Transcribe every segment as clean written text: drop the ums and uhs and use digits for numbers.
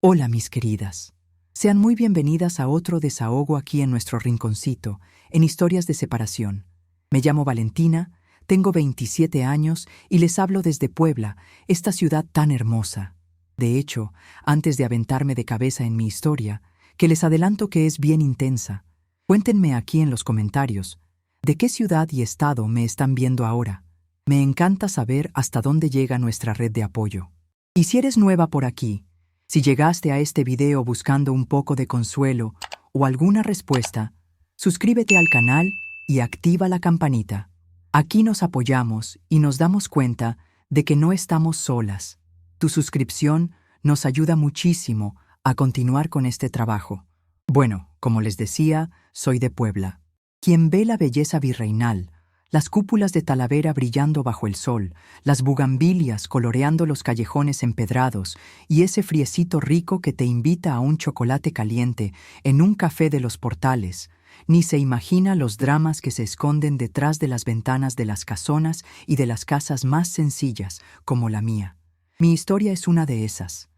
Hola, mis queridas. Sean muy bienvenidas a otro desahogo aquí en nuestro rinconcito, en Historias de Separación. Me llamo Valentina, tengo 27 años y les hablo desde Puebla, esta ciudad tan hermosa. De hecho, antes de aventarme de cabeza en mi historia, que les adelanto que es bien intensa, cuéntenme aquí en los comentarios, ¿de qué ciudad y estado me están viendo ahora? Me encanta saber hasta dónde llega nuestra red de apoyo. Y si eres nueva por aquí, si llegaste a este video buscando un poco de consuelo o alguna respuesta, suscríbete al canal y activa la campanita. Aquí nos apoyamos y nos damos cuenta de que no estamos solas. Tu suscripción nos ayuda muchísimo a continuar con este trabajo. Bueno, como les decía, soy de Puebla. Quien ve la belleza virreinal, las cúpulas de Talavera brillando bajo el sol, las bugambilias coloreando los callejones empedrados y ese friecito rico que te invita a un chocolate caliente en un café de los Portales, ni se imagina los dramas que se esconden detrás de las ventanas de las casonas y de las casas más sencillas, como la mía. Mi historia es una de esas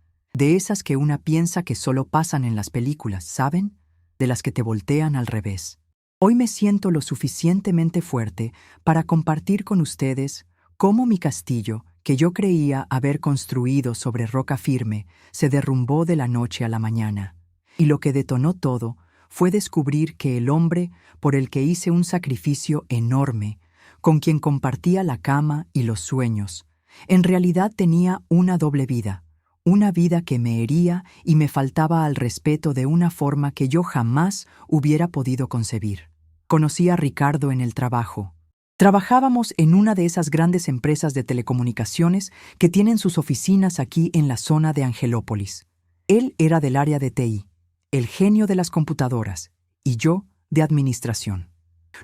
que una piensa que solo pasan en las películas, ¿saben? De las que te voltean al revés. Hoy me siento lo suficientemente fuerte para compartir con ustedes cómo mi castillo, que yo creía haber construido sobre roca firme, se derrumbó de la noche a la mañana. Y lo que detonó todo fue descubrir que el hombre por el que hice un sacrificio enorme, con quien compartía la cama y los sueños, en realidad tenía una doble vida, una vida que me hería y me faltaba al respeto de una forma que yo jamás hubiera podido concebir. Conocí a Ricardo en el trabajo. Trabajábamos en una de esas grandes empresas de telecomunicaciones que tienen sus oficinas aquí en la zona de Angelópolis. Él era del área de TI, el genio de las computadoras, y yo de administración.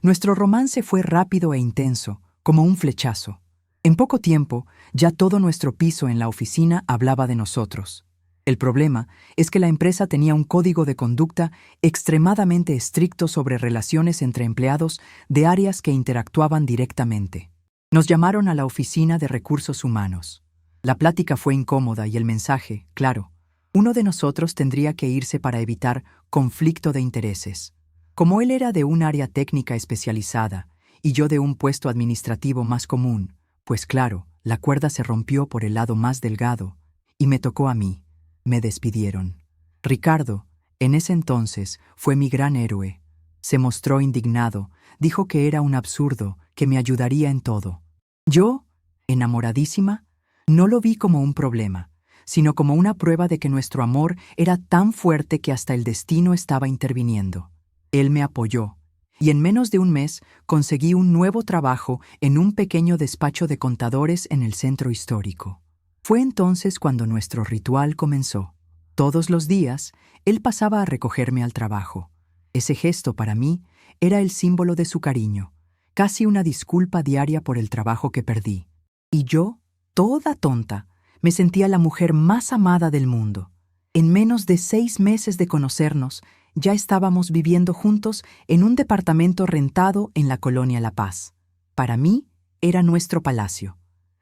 Nuestro romance fue rápido e intenso, como un flechazo. En poco tiempo, ya todo nuestro piso en la oficina hablaba de nosotros. El problema es que la empresa tenía un código de conducta extremadamente estricto sobre relaciones entre empleados de áreas que interactuaban directamente. Nos llamaron a la oficina de recursos humanos. La plática fue incómoda y el mensaje, claro, uno de nosotros tendría que irse para evitar conflicto de intereses. Como él era de un área técnica especializada y yo de un puesto administrativo más común, pues claro, la cuerda se rompió por el lado más delgado y me tocó a mí. Me despidieron. Ricardo, en ese entonces, fue mi gran héroe. Se mostró indignado, dijo que era un absurdo, que me ayudaría en todo. Yo, enamoradísima, no lo vi como un problema, sino como una prueba de que nuestro amor era tan fuerte que hasta el destino estaba interviniendo. Él me apoyó, y en menos de un mes conseguí un nuevo trabajo en un pequeño despacho de contadores en el centro histórico. Fue entonces cuando nuestro ritual comenzó. Todos los días, él pasaba a recogerme al trabajo. Ese gesto para mí era el símbolo de su cariño, casi una disculpa diaria por el trabajo que perdí. Y yo, toda tonta, me sentía la mujer más amada del mundo. En menos de 6 meses de conocernos, ya estábamos viviendo juntos en un departamento rentado en la colonia La Paz. Para mí, era nuestro palacio.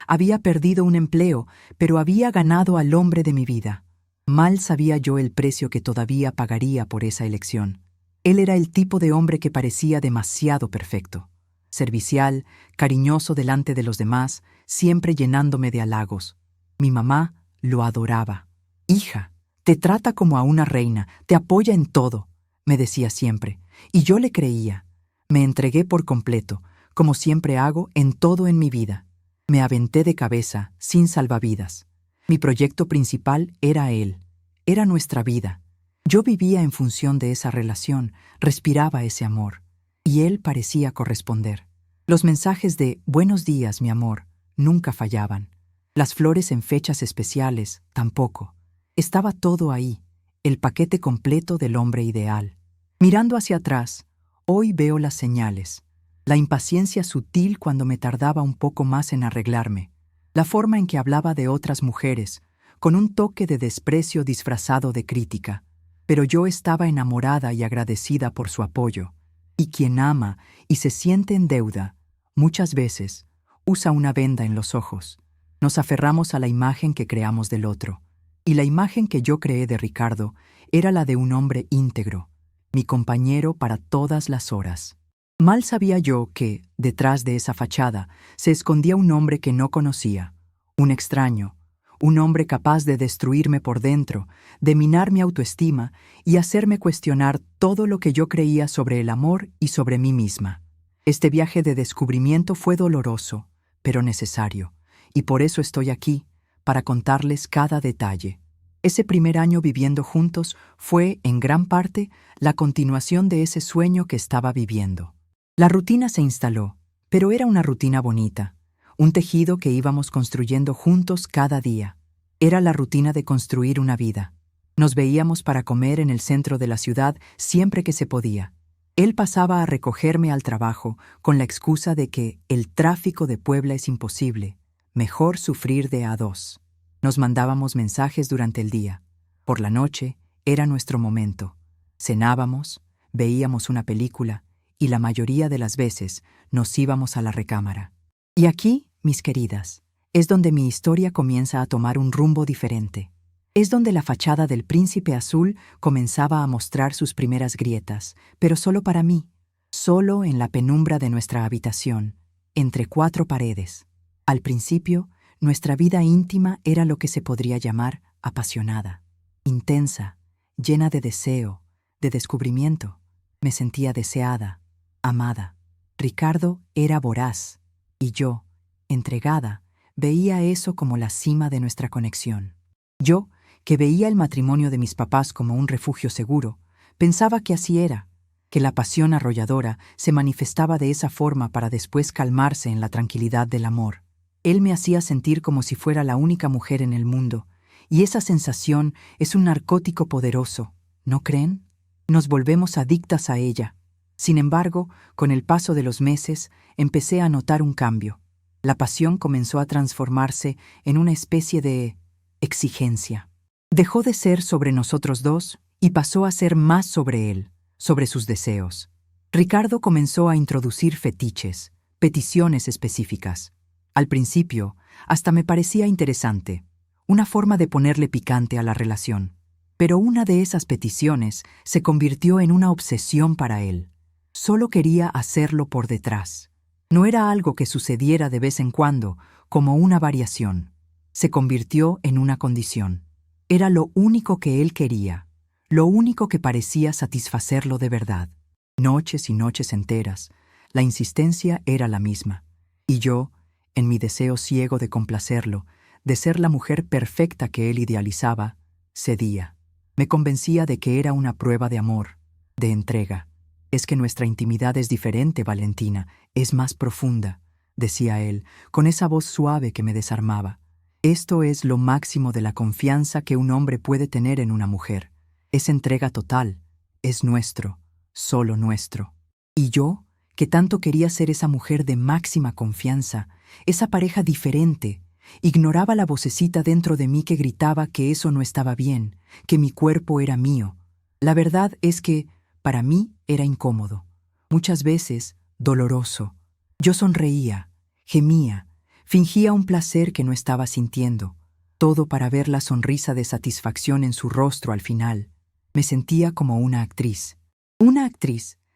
Había perdido un empleo, pero había ganado al hombre de mi vida. Mal sabía yo el precio que todavía pagaría por esa elección. Él era el tipo de hombre que parecía demasiado perfecto. Servicial, cariñoso delante de los demás, siempre llenándome de halagos. Mi mamá lo adoraba. «Hija, te trata como a una reina, te apoya en todo», me decía siempre, y yo le creía. Me entregué por completo, como siempre hago en todo en mi vida. Me aventé de cabeza, sin salvavidas. Mi proyecto principal era él. Era nuestra vida. Yo vivía en función de esa relación, respiraba ese amor. Y él parecía corresponder. Los mensajes de «Buenos días, mi amor» nunca fallaban. Las flores en fechas especiales, tampoco. Estaba todo ahí, el paquete completo del hombre ideal. Mirando hacia atrás, hoy veo las señales. La impaciencia sutil cuando me tardaba un poco más en arreglarme, la forma en que hablaba de otras mujeres, con un toque de desprecio disfrazado de crítica. Pero yo estaba enamorada y agradecida por su apoyo. Y quien ama y se siente en deuda, muchas veces, usa una venda en los ojos. Nos aferramos a la imagen que creamos del otro. Y la imagen que yo creé de Ricardo era la de un hombre íntegro, mi compañero para todas las horas. Mal sabía yo que, detrás de esa fachada, se escondía un hombre que no conocía, un extraño, un hombre capaz de destruirme por dentro, de minar mi autoestima y hacerme cuestionar todo lo que yo creía sobre el amor y sobre mí misma. Este viaje de descubrimiento fue doloroso, pero necesario, y por eso estoy aquí, para contarles cada detalle. Ese primer año viviendo juntos fue, en gran parte, la continuación de ese sueño que estaba viviendo. La rutina se instaló, pero era una rutina bonita, un tejido que íbamos construyendo juntos cada día. Era la rutina de construir una vida. Nos veíamos para comer en el centro de la ciudad siempre que se podía. Él pasaba a recogerme al trabajo con la excusa de que el tráfico de Puebla es imposible, mejor sufrir de a dos. Nos mandábamos mensajes durante el día. Por la noche era nuestro momento. Cenábamos, veíamos una película y la mayoría de las veces nos íbamos a la recámara. Y aquí, mis queridas, es donde mi historia comienza a tomar un rumbo diferente. Es donde la fachada del Príncipe Azul comenzaba a mostrar sus primeras grietas, pero solo para mí, solo en la penumbra de nuestra habitación, entre cuatro paredes. Al principio, nuestra vida íntima era lo que se podría llamar apasionada, intensa, llena de deseo, de descubrimiento. Me sentía deseada, amada. Ricardo era voraz, y yo, entregada, veía eso como la cima de nuestra conexión. Yo, que veía el matrimonio de mis papás como un refugio seguro, pensaba que así era, que la pasión arrolladora se manifestaba de esa forma para después calmarse en la tranquilidad del amor. Él me hacía sentir como si fuera la única mujer en el mundo, y esa sensación es un narcótico poderoso, ¿no creen? Nos volvemos adictas a ella. Sin embargo, con el paso de los meses, empecé a notar un cambio. La pasión comenzó a transformarse en una especie de exigencia. Dejó de ser sobre nosotros dos y pasó a ser más sobre él, sobre sus deseos. Ricardo comenzó a introducir fetiches, peticiones específicas. Al principio, hasta me parecía interesante, una forma de ponerle picante a la relación. Pero una de esas peticiones se convirtió en una obsesión para él. Solo quería hacerlo por detrás. No era algo que sucediera de vez en cuando, como una variación. Se convirtió en una condición. Era lo único que él quería, lo único que parecía satisfacerlo de verdad. Noches y noches enteras, la insistencia era la misma. Y yo, en mi deseo ciego de complacerlo, de ser la mujer perfecta que él idealizaba, cedía. Me convencía de que era una prueba de amor, de entrega. Es que nuestra intimidad es diferente, Valentina, es más profunda, decía él, con esa voz suave que me desarmaba. Esto es lo máximo de la confianza que un hombre puede tener en una mujer. Es entrega total, es nuestro, solo nuestro. Y yo, que tanto quería ser esa mujer de máxima confianza, esa pareja diferente, ignoraba la vocecita dentro de mí que gritaba que eso no estaba bien, que mi cuerpo era mío. La verdad es que, para mí, era incómodo. Muchas veces, doloroso. Yo sonreía, gemía, fingía un placer que no estaba sintiendo, todo para ver la sonrisa de satisfacción en su rostro al final. Me sentía como una actriz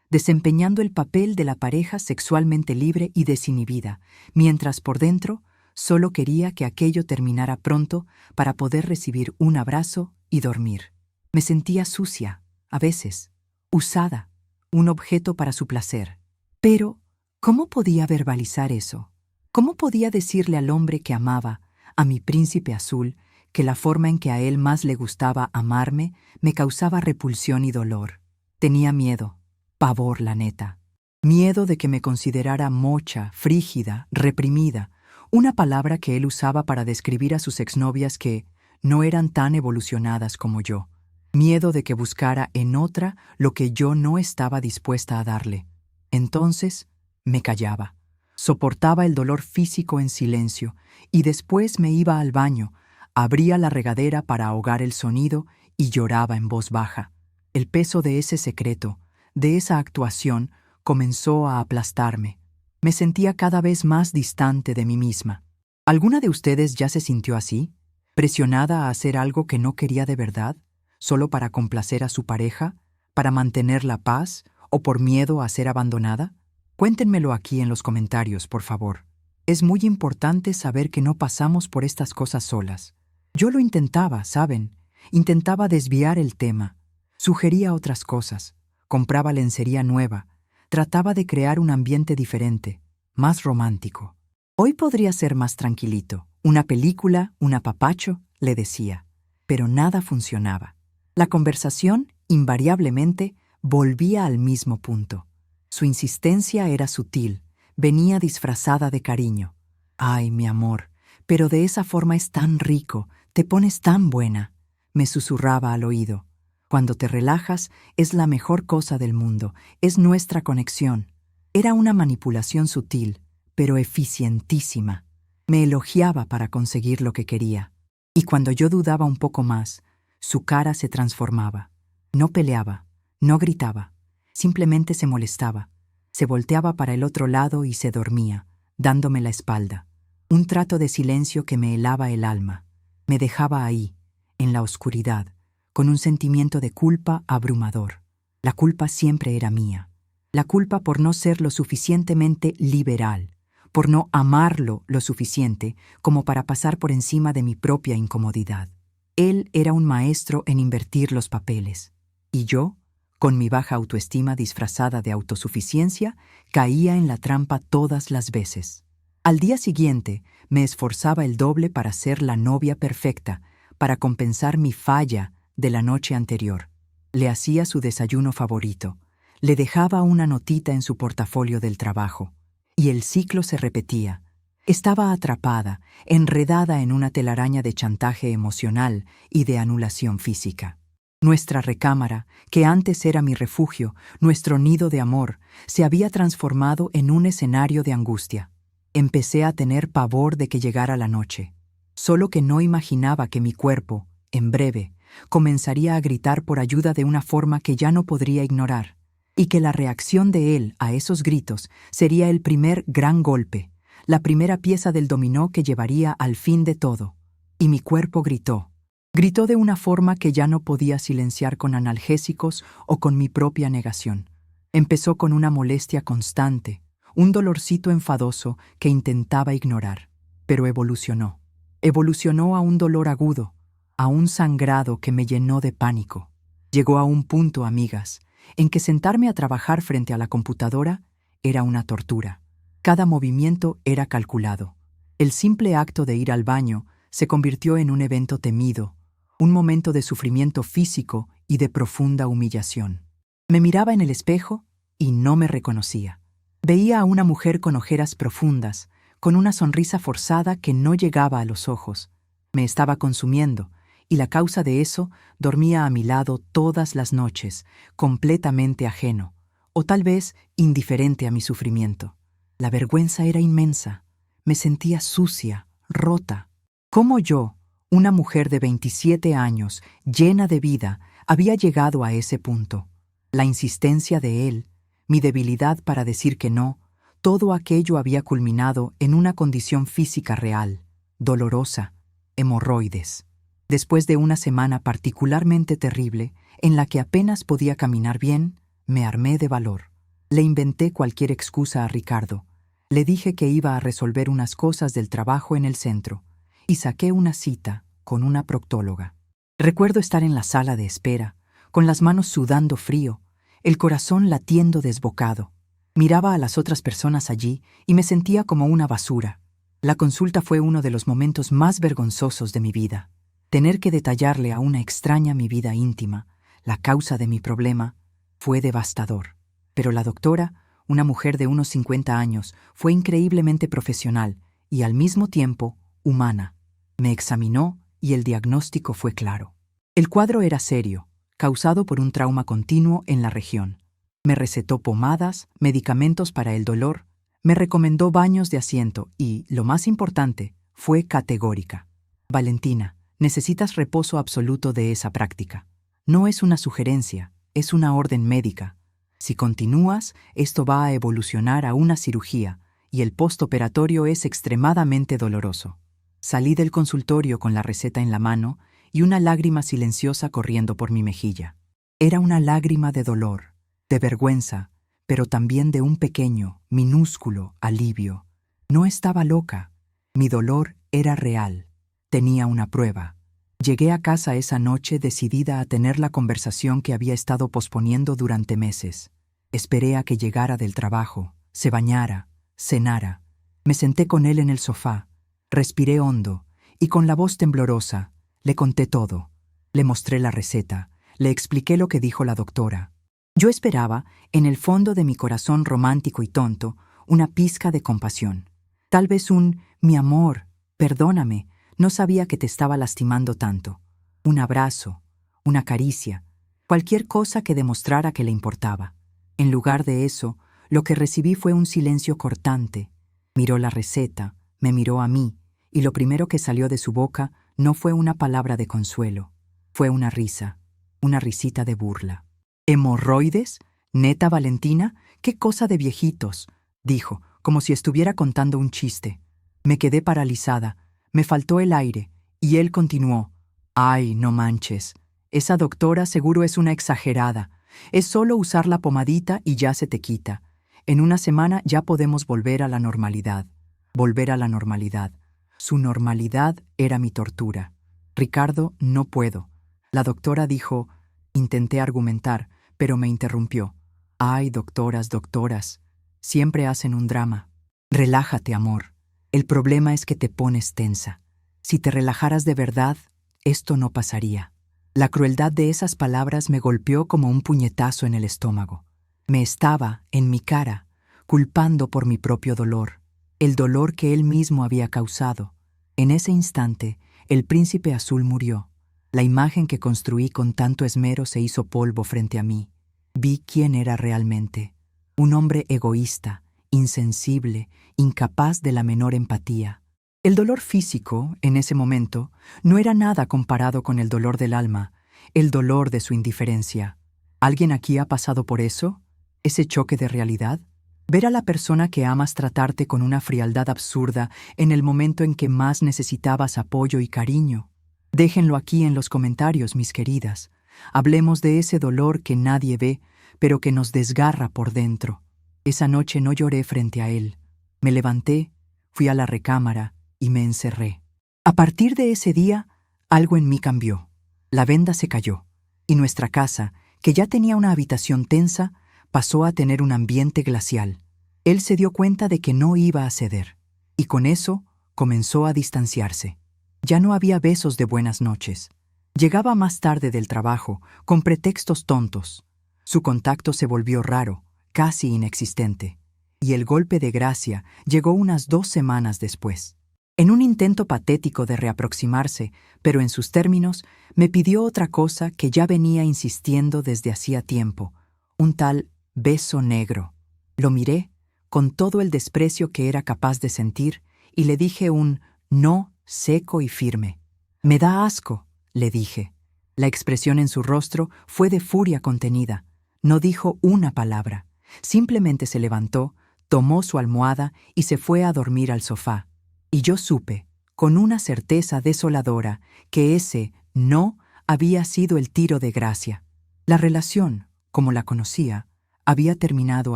desempeñando el papel de la pareja sexualmente libre y desinhibida, mientras por dentro solo quería que aquello terminara pronto para poder recibir un abrazo y dormir. Me sentía sucia, a veces, usada, un objeto para su placer. Pero, ¿cómo podía verbalizar eso? ¿Cómo podía decirle al hombre que amaba, a mi príncipe azul, que la forma en que a él más le gustaba amarme me causaba repulsión y dolor? Tenía miedo, pavor, la neta. Miedo de que me considerara mocha, frígida, reprimida, una palabra que él usaba para describir a sus exnovias que no eran tan evolucionadas como yo. Miedo de que buscara en otra lo que yo no estaba dispuesta a darle. Entonces, me callaba. Soportaba el dolor físico en silencio y después me iba al baño, abría la regadera para ahogar el sonido y lloraba en voz baja. El peso de ese secreto, de esa actuación, comenzó a aplastarme. Me sentía cada vez más distante de mí misma. ¿Alguna de ustedes ya se sintió así? presionada a hacer algo que no quería de verdad, solo para complacer a su pareja, para mantener la paz o por miedo a ser abandonada? Cuéntenmelo aquí en los comentarios, por favor. Es muy importante saber que no pasamos por estas cosas solas. Yo lo intentaba, ¿saben? Intentaba desviar el tema. Sugería otras cosas. Compraba lencería nueva. Trataba de crear un ambiente diferente, más romántico. Hoy podría ser más tranquilito. Una película, un apapacho, le decía. Pero nada funcionaba. La conversación, invariablemente, volvía al mismo punto. Su insistencia era sutil, venía disfrazada de cariño. «Ay, mi amor, pero de esa forma es tan rico, te pones tan buena», me susurraba al oído. «Cuando te relajas, es la mejor cosa del mundo, es nuestra conexión». Era una manipulación sutil, pero eficientísima. Me elogiaba para conseguir lo que quería. Y cuando yo dudaba un poco más, su cara se transformaba. No peleaba, no gritaba, simplemente se molestaba. Se volteaba para el otro lado y se dormía, dándome la espalda. Un trato de silencio que me helaba el alma. Me dejaba ahí, en la oscuridad, con un sentimiento de culpa abrumador. La culpa siempre era mía. La culpa por no ser lo suficientemente liberal, por no amarlo lo suficiente como para pasar por encima de mi propia incomodidad. Él era un maestro en invertir los papeles. Y yo, con mi baja autoestima disfrazada de autosuficiencia, caía en la trampa todas las veces. Al día siguiente, me esforzaba el doble para ser la novia perfecta, para compensar mi falla de la noche anterior. Le hacía su desayuno favorito, le dejaba una notita en su portafolio del trabajo, y el ciclo se repetía. Estaba atrapada, enredada en una telaraña de chantaje emocional y de anulación física. Nuestra recámara, que antes era mi refugio, nuestro nido de amor, se había transformado en un escenario de angustia. Empecé a tener pavor de que llegara la noche. Solo que no imaginaba que mi cuerpo, en breve, comenzaría a gritar por ayuda de una forma que ya no podría ignorar, y que la reacción de él a esos gritos sería el primer gran golpe, la primera pieza del dominó que llevaría al fin de todo. Y mi cuerpo gritó. Gritó de una forma que ya no podía silenciar con analgésicos o con mi propia negación. Empezó con una molestia constante, un dolorcito enfadoso que intentaba ignorar, pero evolucionó. Evolucionó a un dolor agudo, a un sangrado que me llenó de pánico. Llegó a un punto, amigas, en que sentarme a trabajar frente a la computadora era una tortura. Cada movimiento era calculado. El simple acto de ir al baño se convirtió en un evento temido, un momento de sufrimiento físico y de profunda humillación. Me miraba en el espejo y no me reconocía. Veía a una mujer con ojeras profundas, con una sonrisa forzada que no llegaba a los ojos. Me estaba consumiendo, y la causa de eso dormía a mi lado todas las noches, completamente ajeno, o tal vez indiferente a mi sufrimiento. La vergüenza era inmensa. Me sentía sucia, rota. ¿Cómo yo, una mujer de 27 años, llena de vida, había llegado a ese punto? La insistencia de él, mi debilidad para decir que no, todo aquello había culminado en una condición física real, dolorosa, hemorroides. Después de una semana particularmente terrible, en la que apenas podía caminar bien, me armé de valor. Le inventé cualquier excusa a Ricardo. Le dije que iba a resolver unas cosas del trabajo en el centro, y saqué una cita con una proctóloga. Recuerdo estar en la sala de espera, con las manos sudando frío, el corazón latiendo desbocado. Miraba a las otras personas allí y me sentía como una basura. La consulta fue uno de los momentos más vergonzosos de mi vida. Tener que detallarle a una extraña mi vida íntima, la causa de mi problema, fue devastador. Pero la doctora, una mujer de unos 50 años, fue increíblemente profesional y al mismo tiempo humana. Me examinó y el diagnóstico fue claro. El cuadro era serio, causado por un trauma continuo en la región. Me recetó pomadas, medicamentos para el dolor, me recomendó baños de asiento y, lo más importante, fue categórica. Valentina, necesitas reposo absoluto de esa práctica. No es una sugerencia, es una orden médica. Si continúas, esto va a evolucionar a una cirugía y el postoperatorio es extremadamente doloroso. Salí del consultorio con la receta en la mano y una lágrima silenciosa corriendo por mi mejilla. Era una lágrima de dolor, de vergüenza, pero también de un pequeño, minúsculo alivio. No estaba loca. Mi dolor era real. Tenía una prueba. Llegué a casa esa noche decidida a tener la conversación que había estado posponiendo durante meses. Esperé a que llegara del trabajo, se bañara, cenara. Me senté con él en el sofá, respiré hondo y con la voz temblorosa le conté todo. Le mostré la receta, le expliqué lo que dijo la doctora. Yo esperaba, en el fondo de mi corazón romántico y tonto, una pizca de compasión. Tal vez un «mi amor, perdóname, no sabía que te estaba lastimando tanto». Un abrazo, una caricia, cualquier cosa que demostrara que le importaba. En lugar de eso, lo que recibí fue un silencio cortante. Miró la receta, me miró a mí, y lo primero que salió de su boca no fue una palabra de consuelo. Fue una risa, una risita de burla. «¿Hemorroides? ¿Neta, Valentina? ¿Qué cosa de viejitos?», dijo, como si estuviera contando un chiste. Me quedé paralizada, me faltó el aire, y él continuó. «Ay, no manches. Esa doctora seguro es una exagerada. Es solo usar la pomadita y ya se te quita. En una semana ya podemos volver a la normalidad». Volver a la normalidad. Su normalidad era mi tortura. «Ricardo, no puedo». La doctora dijo. Intenté argumentar, pero me interrumpió. «Ay, doctoras, doctoras. Siempre hacen un drama. Relájate, amor. El problema es que te pones tensa. Si te relajaras de verdad, esto no pasaría». La crueldad de esas palabras me golpeó como un puñetazo en el estómago. Me estaba, en mi cara, culpando por mi propio dolor, el dolor que él mismo había causado. En ese instante, el príncipe azul murió. La imagen que construí con tanto esmero se hizo polvo frente a mí. Vi quién era realmente. Un hombre egoísta, insensible, incapaz de la menor empatía. El dolor físico, en ese momento, no era nada comparado con el dolor del alma, el dolor de su indiferencia. ¿Alguien aquí ha pasado por eso? ¿Ese choque de realidad? Ver a la persona que amas tratarte con una frialdad absurda en el momento en que más necesitabas apoyo y cariño. Déjenlo aquí en los comentarios, mis queridas. Hablemos de ese dolor que nadie ve, pero que nos desgarra por dentro. Esa noche no lloré frente a él. Me levanté, fui a la recámara y me encerré. A partir de ese día, algo en mí cambió. La venda se cayó, y nuestra casa, que ya tenía una habitación tensa, pasó a tener un ambiente glacial. Él se dio cuenta de que no iba a ceder, y con eso comenzó a distanciarse. Ya no había besos de buenas noches. Llegaba más tarde del trabajo, con pretextos tontos. Su contacto se volvió raro, casi inexistente, y el golpe de gracia llegó unas 2 semanas después. En un intento patético de reaproximarse, pero en sus términos, me pidió otra cosa que ya venía insistiendo desde hacía tiempo, un tal beso negro. Lo miré, con todo el desprecio que era capaz de sentir, y le dije un no seco y firme. «Me da asco», le dije. La expresión en su rostro fue de furia contenida. No dijo una palabra. Simplemente se levantó, tomó su almohada y se fue a dormir al sofá. Y yo supe, con una certeza desoladora, que ese no había sido el tiro de gracia. La relación, como la conocía, había terminado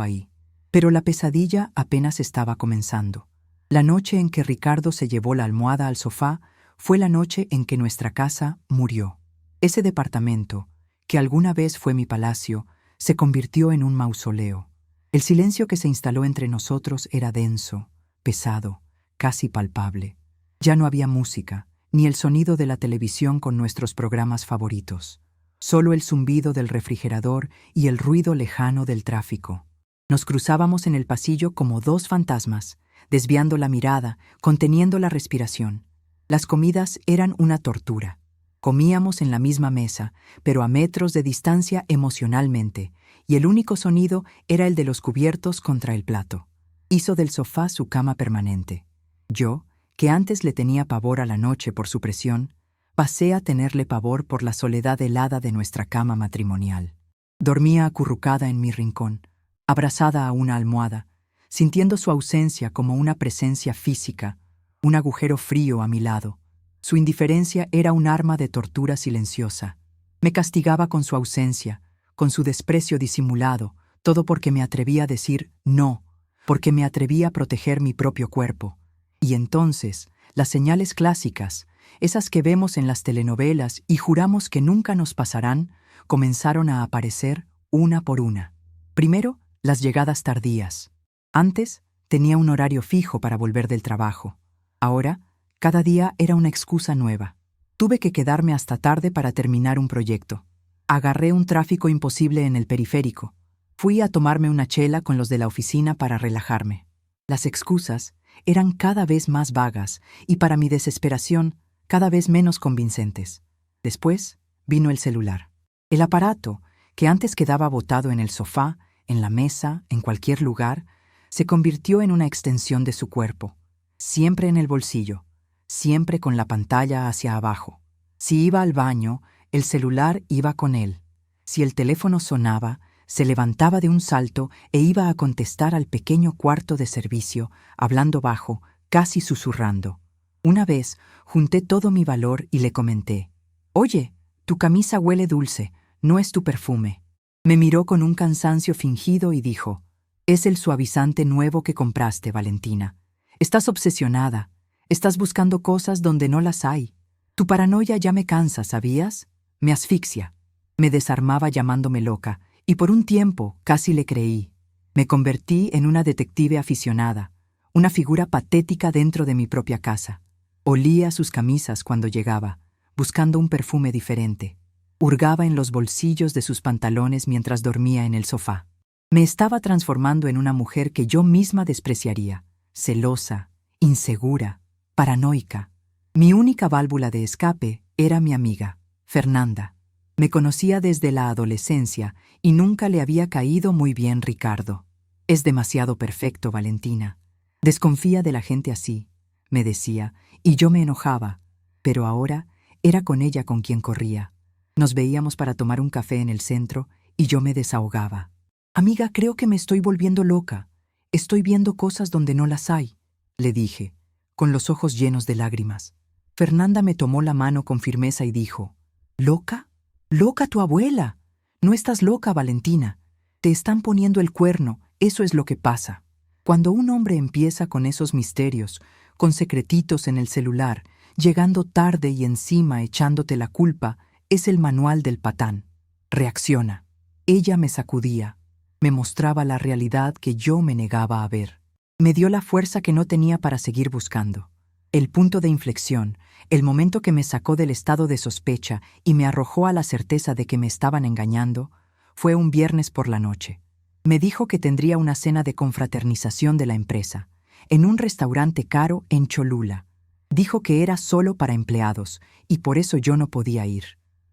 ahí. Pero la pesadilla apenas estaba comenzando. La noche en que Ricardo se llevó la almohada al sofá fue la noche en que nuestra casa murió. Ese departamento, que alguna vez fue mi palacio, se convirtió en un mausoleo. El silencio que se instaló entre nosotros era denso, pesado, casi palpable. Ya no había música, ni el sonido de la televisión con nuestros programas favoritos. Solo el zumbido del refrigerador y el ruido lejano del tráfico. Nos cruzábamos en el pasillo como 2 fantasmas, desviando la mirada, conteniendo la respiración. Las comidas eran una tortura. Comíamos en la misma mesa, pero a metros de distancia emocionalmente, y el único sonido era el de los cubiertos contra el plato. Hizo del sofá su cama permanente. Yo, que antes le tenía pavor a la noche por su presión, pasé a tenerle pavor por la soledad helada de nuestra cama matrimonial. Dormía acurrucada en mi rincón, abrazada a una almohada, sintiendo su ausencia como una presencia física, un agujero frío a mi lado. Su indiferencia era un arma de tortura silenciosa. Me castigaba con su ausencia, con su desprecio disimulado, todo porque me atrevía a decir no, porque me atrevía a proteger mi propio cuerpo. Y entonces, las señales clásicas, esas que vemos en las telenovelas y juramos que nunca nos pasarán, comenzaron a aparecer una por una. Primero, las llegadas tardías. Antes, tenía un horario fijo para volver del trabajo. Ahora, cada día era una excusa nueva. Tuve que quedarme hasta tarde para terminar un proyecto. Agarré un tráfico imposible en el periférico. Fui a tomarme una chela con los de la oficina para relajarme. Las excusas eran cada vez más vagas y, para mi desesperación, cada vez menos convincentes. Después vino el celular. El aparato, que antes quedaba botado en el sofá, en la mesa, en cualquier lugar, se convirtió en una extensión de su cuerpo, siempre en el bolsillo, siempre con la pantalla hacia abajo. Si iba al baño, el celular iba con él. Si el teléfono sonaba, se levantaba de un salto e iba a contestar al pequeño cuarto de servicio, hablando bajo, casi susurrando. Una vez junté todo mi valor y le comenté: «Oye, tu camisa huele dulce, no es tu perfume». Me miró con un cansancio fingido y dijo: «Es el suavizante nuevo que compraste, Valentina. Estás obsesionada, estás buscando cosas donde no las hay. Tu paranoia ya me cansa, ¿sabías? Me asfixia». Me desarmaba llamándome loca, y por un tiempo casi le creí. Me convertí en una detective aficionada, una figura patética dentro de mi propia casa. Olía sus camisas cuando llegaba, buscando un perfume diferente. Hurgaba en los bolsillos de sus pantalones mientras dormía en el sofá. Me estaba transformando en una mujer que yo misma despreciaría, celosa, insegura, paranoica. Mi única válvula de escape era mi amiga, Fernanda. Me conocía desde la adolescencia y nunca le había caído muy bien Ricardo. «Es demasiado perfecto, Valentina. Desconfía de la gente así», me decía, y yo me enojaba, pero ahora era con ella con quien corría. Nos veíamos para tomar un café en el centro y yo me desahogaba. «Amiga, creo que me estoy volviendo loca. Estoy viendo cosas donde no las hay», le dije, con los ojos llenos de lágrimas. Fernanda me tomó la mano con firmeza y dijo: «¿Loca? ¡Loca tu abuela! No estás loca, Valentina. Te están poniendo el cuerno, eso es lo que pasa». Cuando un hombre empieza con esos misterios, con secretitos en el celular, llegando tarde y encima echándote la culpa, es el manual del patán. Reacciona. Ella me sacudía, me mostraba la realidad que yo me negaba a ver. Me dio la fuerza que no tenía para seguir buscando. El punto de inflexión, el momento que me sacó del estado de sospecha y me arrojó a la certeza de que me estaban engañando, fue un viernes por la noche. Me dijo que tendría una cena de confraternización de la empresa, en un restaurante caro en Cholula. Dijo que era solo para empleados y por eso yo no podía ir.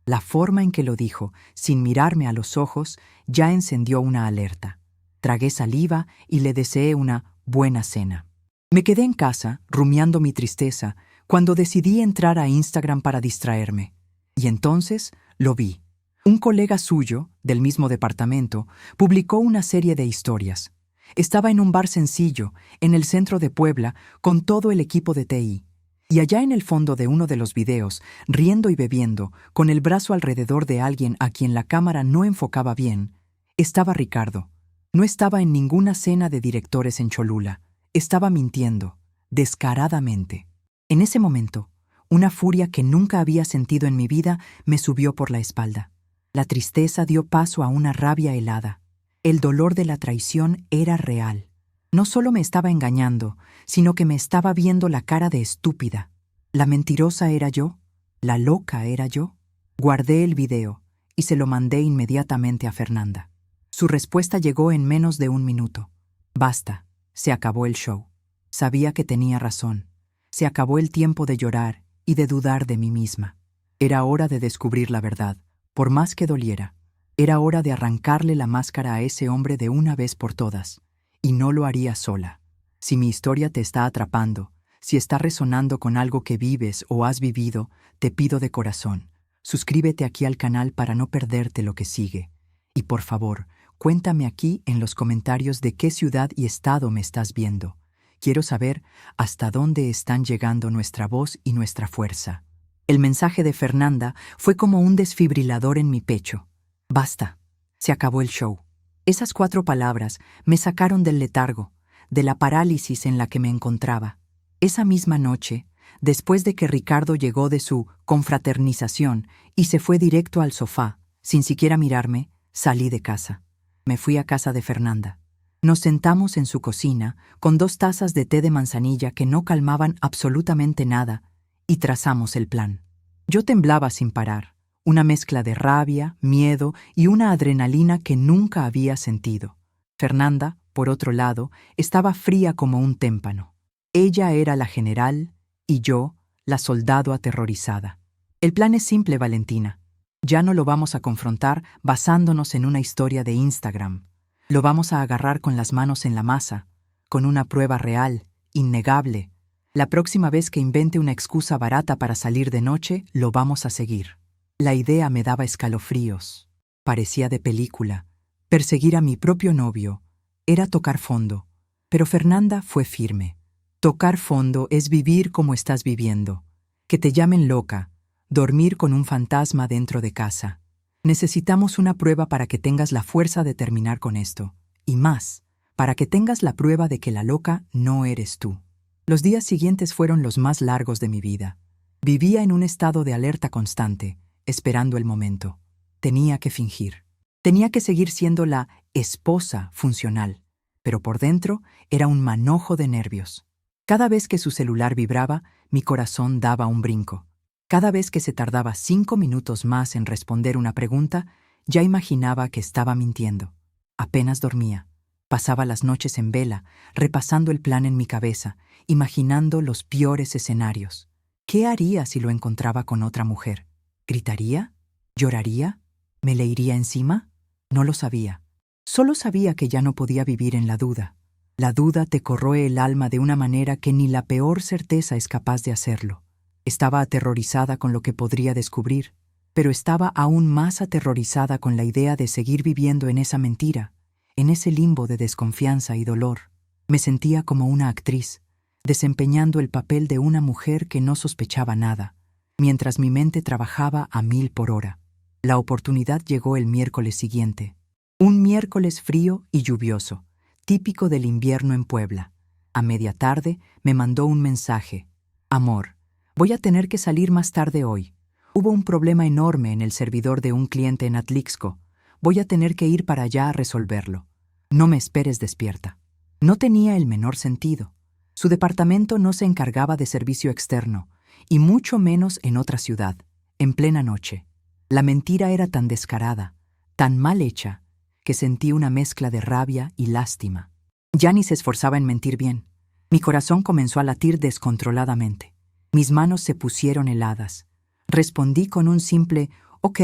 La forma en que lo dijo, sin mirarme a los ojos, ya encendió una alerta. Tragué saliva y le deseé una buena cena. Me quedé en casa, rumiando mi tristeza, cuando decidí entrar a Instagram para distraerme. Y entonces lo vi. Un colega suyo, del mismo departamento, publicó una serie de historias. Estaba en un bar sencillo, en el centro de Puebla, con todo el equipo de TI. Y allá en el fondo de uno de los videos, riendo y bebiendo, con el brazo alrededor de alguien a quien la cámara no enfocaba bien, estaba Ricardo. No estaba en ninguna cena de directores en Cholula. Estaba mintiendo, descaradamente. En ese momento, una furia que nunca había sentido en mi vida me subió por la espalda. La tristeza dio paso a una rabia helada. El dolor de la traición era real. No solo me estaba engañando, sino que me estaba viendo la cara de estúpida. ¿La mentirosa era yo? ¿La loca era yo? Guardé el video y se lo mandé inmediatamente a Fernanda. Su respuesta llegó en menos de un minuto. «Basta, se acabó el show». Sabía que tenía razón. Se acabó el tiempo de llorar y de dudar de mí misma. Era hora de descubrir la verdad, por más que doliera. Era hora de arrancarle la máscara a ese hombre de una vez por todas. Y no lo haría sola. Si mi historia te está atrapando, si está resonando con algo que vives o has vivido, te pido de corazón, suscríbete aquí al canal para no perderte lo que sigue. Y por favor, cuéntame aquí en los comentarios de qué ciudad y estado me estás viendo. Quiero saber hasta dónde están llegando nuestra voz y nuestra fuerza. El mensaje de Fernanda fue como un desfibrilador en mi pecho. Basta. Se acabó el show. Esas 4 palabras me sacaron del letargo, de la parálisis en la que me encontraba. Esa misma noche, después de que Ricardo llegó de su confraternización y se fue directo al sofá, sin siquiera mirarme, salí de casa. Me fui a casa de Fernanda. Nos sentamos en su cocina con 2 tazas de té de manzanilla que no calmaban absolutamente nada y trazamos el plan. Yo temblaba sin parar, una mezcla de rabia, miedo y una adrenalina que nunca había sentido. Fernanda, por otro lado, estaba fría como un témpano. Ella era la general y yo, la soldado aterrorizada. El plan es simple, Valentina. Ya no lo vamos a confrontar basándonos en una historia de Instagram. Lo vamos a agarrar con las manos en la masa, con una prueba real, innegable. La próxima vez que invente una excusa barata para salir de noche, lo vamos a seguir. La idea me daba escalofríos. Parecía de película. Perseguir a mi propio novio era tocar fondo. Pero Fernanda fue firme. Tocar fondo es vivir como estás viviendo. Que te llamen loca. Dormir con un fantasma dentro de casa. Necesitamos una prueba para que tengas la fuerza de terminar con esto. Y más, para que tengas la prueba de que la loca no eres tú. Los días siguientes fueron los más largos de mi vida. Vivía en un estado de alerta constante, esperando el momento. Tenía que fingir. Tenía que seguir siendo la esposa funcional, pero por dentro era un manojo de nervios. Cada vez que su celular vibraba, mi corazón daba un brinco. Cada vez que se tardaba 5 minutos más en responder una pregunta, ya imaginaba que estaba mintiendo. Apenas dormía. Pasaba las noches en vela, repasando el plan en mi cabeza, imaginando los peores escenarios. ¿Qué haría si lo encontraba con otra mujer? ¿Gritaría? ¿Lloraría? ¿Me le iría encima? No lo sabía. Solo sabía que ya no podía vivir en la duda. La duda te corroe el alma de una manera que ni la peor certeza es capaz de hacerlo. Estaba aterrorizada con lo que podría descubrir, pero estaba aún más aterrorizada con la idea de seguir viviendo en esa mentira, en ese limbo de desconfianza y dolor. Me sentía como una actriz, desempeñando el papel de una mujer que no sospechaba nada, mientras mi mente trabajaba a 1000 por hora. La oportunidad llegó el miércoles siguiente. Un miércoles frío y lluvioso, típico del invierno en Puebla. A media tarde me mandó un mensaje. Amor, voy a tener que salir más tarde hoy. Hubo un problema enorme en el servidor de un cliente en Atlixco. Voy a tener que ir para allá a resolverlo. No me esperes despierta. No tenía el menor sentido. Su departamento no se encargaba de servicio externo, y mucho menos en otra ciudad, en plena noche. La mentira era tan descarada, tan mal hecha, que sentí una mezcla de rabia y lástima. Ya ni se esforzaba en mentir bien. Mi corazón comenzó a latir descontroladamente. Mis manos se pusieron heladas. Respondí con un simple «Ok,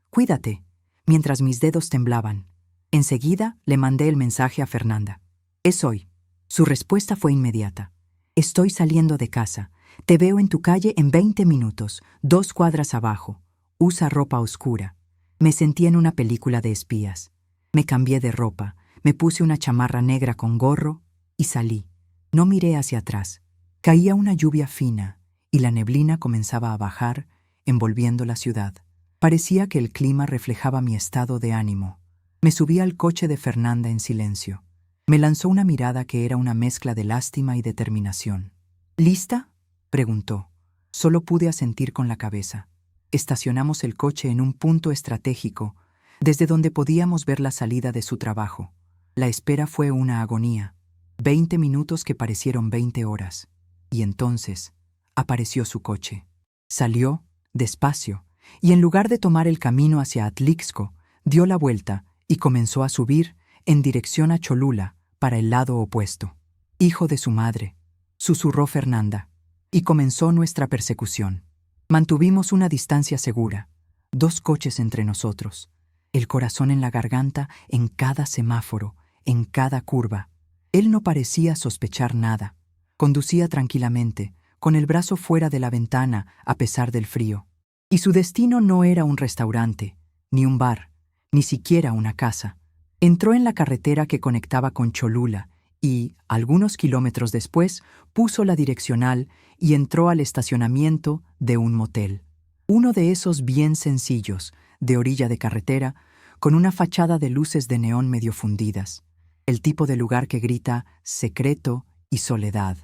cuídate», mientras mis dedos temblaban. Enseguida le mandé el mensaje a Fernanda. «Es hoy». Su respuesta fue inmediata. «Estoy saliendo de casa. Te veo en tu calle en 20 minutos, 2 cuadras abajo. Usa ropa oscura». Me sentí en una película de espías. Me cambié de ropa, me puse una chamarra negra con gorro y salí. No miré hacia atrás. Caía una lluvia fina y la neblina comenzaba a bajar, envolviendo la ciudad. Parecía que el clima reflejaba mi estado de ánimo. Me subí al coche de Fernanda en silencio. Me lanzó una mirada que era una mezcla de lástima y determinación. ¿Lista?, preguntó. Solo pude asentir con la cabeza. Estacionamos el coche en un punto estratégico, desde donde podíamos ver la salida de su trabajo. La espera fue una agonía. 20 minutos que parecieron 20 horas. Y entonces apareció su coche. Salió, despacio, y en lugar de tomar el camino hacia Atlixco, dio la vuelta y comenzó a subir en dirección a Cholula, para el lado opuesto. «Hijo de su madre», susurró Fernanda, y comenzó nuestra persecución. Mantuvimos una distancia segura, 2 coches entre nosotros, el corazón en la garganta en cada semáforo, en cada curva. Él no parecía sospechar nada. Conducía tranquilamente, con el brazo fuera de la ventana a pesar del frío. Y su destino no era un restaurante, ni un bar, ni siquiera una casa. Entró en la carretera que conectaba con Cholula y, algunos kilómetros después, puso la direccional y entró al estacionamiento de un motel. Uno de esos bien sencillos, de orilla de carretera, con una fachada de luces de neón medio fundidas. El tipo de lugar que grita secreto y soledad.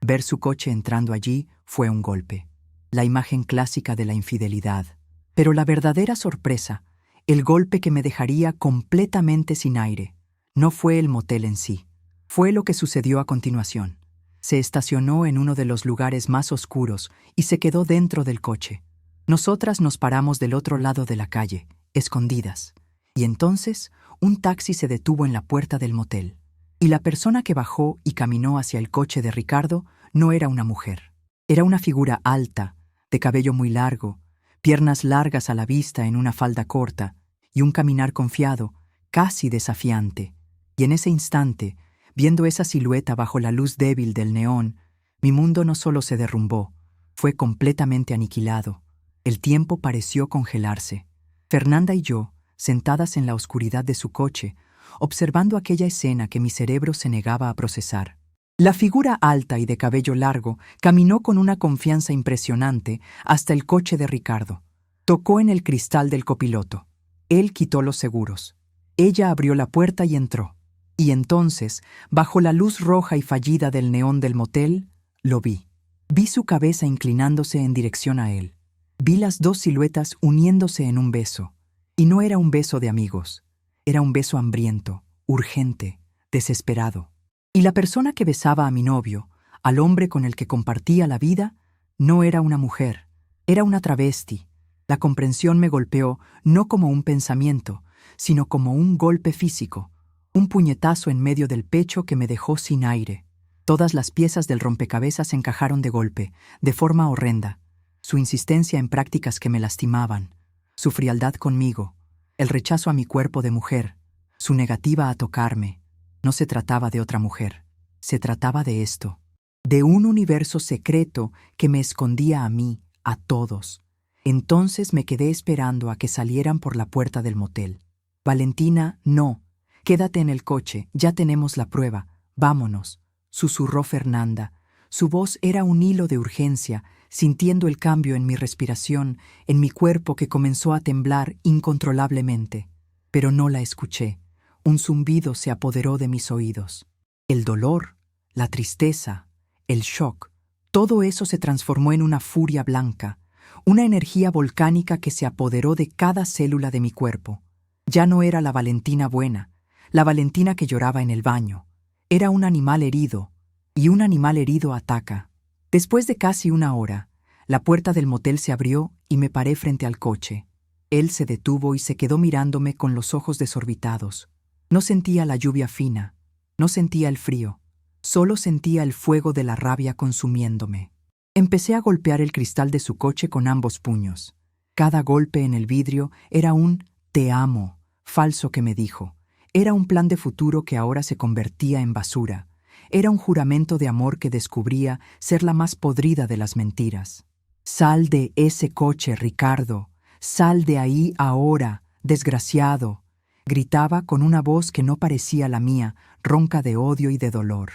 Ver su coche entrando allí fue un golpe. La imagen clásica de la infidelidad. Pero la verdadera sorpresa, el golpe que me dejaría completamente sin aire, no fue el motel en sí. Fue lo que sucedió a continuación. Se estacionó en uno de los lugares más oscuros y se quedó dentro del coche. Nosotras nos paramos del otro lado de la calle, escondidas. Y entonces, un taxi se detuvo en la puerta del motel. Y la persona que bajó y caminó hacia el coche de Ricardo no era una mujer. Era una figura alta, de cabello muy largo, piernas largas a la vista en una falda corta y un caminar confiado, casi desafiante. Y en ese instante, viendo esa silueta bajo la luz débil del neón, mi mundo no solo se derrumbó, fue completamente aniquilado. El tiempo pareció congelarse. Fernanda y yo, sentadas en la oscuridad de su coche, observando aquella escena que mi cerebro se negaba a procesar. La figura alta y de cabello largo caminó con una confianza impresionante hasta el coche de Ricardo. Tocó en el cristal del copiloto. Él quitó los seguros. Ella abrió la puerta y entró. Y entonces, bajo la luz roja y fallida del neón del motel, lo vi. Vi su cabeza inclinándose en dirección a él. Vi las dos siluetas uniéndose en un beso. Y no era un beso de amigos. Era un beso hambriento, urgente, desesperado. Y la persona que besaba a mi novio, al hombre con el que compartía la vida, no era una mujer, era una travesti. La comprensión me golpeó no como un pensamiento, sino como un golpe físico, un puñetazo en medio del pecho que me dejó sin aire. Todas las piezas del rompecabezas encajaron de golpe, de forma horrenda. Su insistencia en prácticas que me lastimaban, su frialdad conmigo, el rechazo a mi cuerpo de mujer, su negativa a tocarme. No se trataba de otra mujer, se trataba de esto, de un universo secreto que me escondía a mí, a todos. Entonces me quedé esperando a que salieran por la puerta del motel. Valentina, no, quédate en el coche, ya tenemos la prueba, vámonos, susurró Fernanda. Su voz era un hilo de urgencia, sintiendo el cambio en mi respiración, en mi cuerpo que comenzó a temblar incontrolablemente. Pero no la escuché. Un zumbido se apoderó de mis oídos. El dolor, la tristeza, el shock, todo eso se transformó en una furia blanca, una energía volcánica que se apoderó de cada célula de mi cuerpo. Ya no era la Valentina buena, la Valentina que lloraba en el baño. Era un animal herido, y un animal herido ataca. Después de casi una hora, la puerta del motel se abrió y me paré frente al coche. Él se detuvo y se quedó mirándome con los ojos desorbitados. No sentía la lluvia fina, no sentía el frío, solo sentía el fuego de la rabia consumiéndome. Empecé a golpear el cristal de su coche con ambos puños. Cada golpe en el vidrio era un «te amo» falso que me dijo. Era un plan de futuro que ahora se convertía en basura. Era un juramento de amor que descubría ser la más podrida de las mentiras. «Sal de ese coche, Ricardo. Sal de ahí ahora, desgraciado», gritaba con una voz que no parecía la mía, ronca de odio y de dolor.